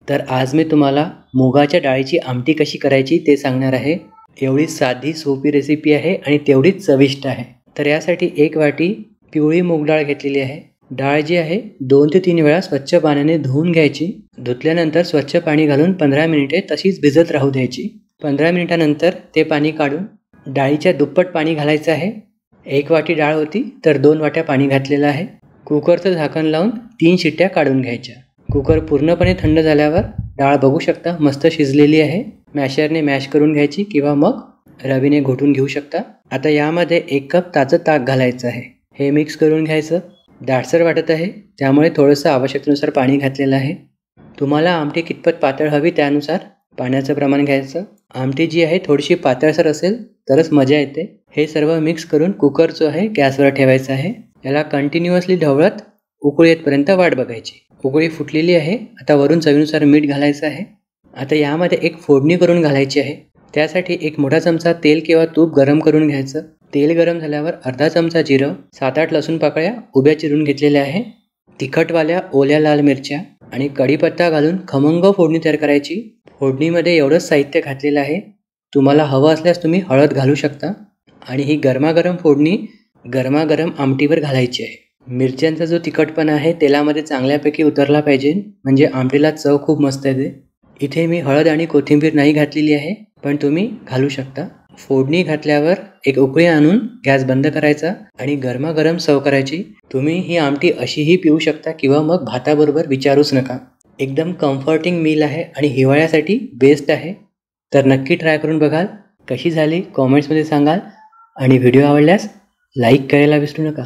तर आज मी तुम्हाला मुगाच्या डाळीची आमटी कशी करायची ते सांगणार आहे। एवढी साधी सोपी रेसिपी आहे आणि तेवढीच चविष्ट आहे। तर यासाठी 1 वाटी पिवळी मूग डाळ घेतलेली आहे। डाळ जी आहे 2 ते 3 वेळा स्वच्छ पाण्याने धुवून घ्यायची। धुतल्यानंतर स्वच्छ पाणी घालून 15 मिनिटे तशीच भिजत राहू द्यायची। 15 मिनिटानंतर ते पाणी काढून डाळीच्या दुप्पट पाणी घालायचं आहे। 1 वाटी डाळ होती तर 2 वाट्या पाणी घातलेलं आहे। कुकरचं झाकण लावून 3 शिट्ट्या काढून घ्यायच्या। कुकर पूर्णपणे थंड झाल्यावर डाळ बघू शकता मस्त शिजलेली आहे। मॅशरने मॅश करून घ्यायची किंवा मग रवीने घोटून घेऊ शकता। आता यामध्ये 1 कप ताजं ताक घालायचं आहे। हे मिक्स करून घ्यायचं। दाटसर वाटत आहे त्यामुळे थोडंसं आवश्यकतेनुसार पाणी घातलेलं आहे। तुम्हाला आमटी कितपत पातळ हवी त्यानुसार पाण्याचं प्रमाण घ्यायचं। आमटी जी आहे थोडीशी पातळसर असेल तरच मजा येते। हे सर्व मिक्स करून कुकर जो आहे गॅसवर ठेवायचा आहे। याला कंटिन्युअसली ढवळत उकळी येतपर्यंत वाट बघायची। उकळी फुटलेली आहे। आता वरून चवीनुसार मीठ घालायचं आहे। आता यामध्ये एक फोडणी करून घालायची आहे। त्यासाठी 1 मोठा चमचा तेल किंवा तूप गरम करून घ्यायचं। तेल गरम झाल्यावर अर्धा चमचा जिरं, 7-8 लसूण पाकळ्या उभ्या चिरून घेतलेल्या आहे। तिखटवाल्या ओल्या लाल मिरच्या आणि कढीपत्ता घालून खमंग फोडणी तयार करायची। फोडणीमध्ये एवढंच साहित्य घातलेलं आहे। तुम्हाला हवं असल्यास तुम्ही हळद घालू शकता आणि ही गरमागरम फोडणी गरमागरम आमटीवर घालायची आहे। मिरच्यांचा जो तिखटपणा आहे तेलामध्ये चांगल्यापैकी उतरला पाहिजे म्हणजे आमटीला चव खूप मस्त येते। इथे मी हळद आणि कोथिंबीर नाही घातलेली आहे पण तुम्ही घालू शकता। फोडणी घातल्यावर एक उकळी आणून गॅस बंद करायचा आणि गरमागरम सर्व करायची। तुम्ही ही आमटी अशीही पिऊ शकता किंवा मग भाताबरोबर विचारूच नका। एकदम कम्फर्टिंग मील आहे आणि हिवाळ्यासाठी बेस्ट आहे। तर नक्की ट्राय करून बघाल। कशी झाली कॉमेंट्समध्ये सांगाल आणि व्हिडिओ आवडल्यास लाईक करायला विसरू नका।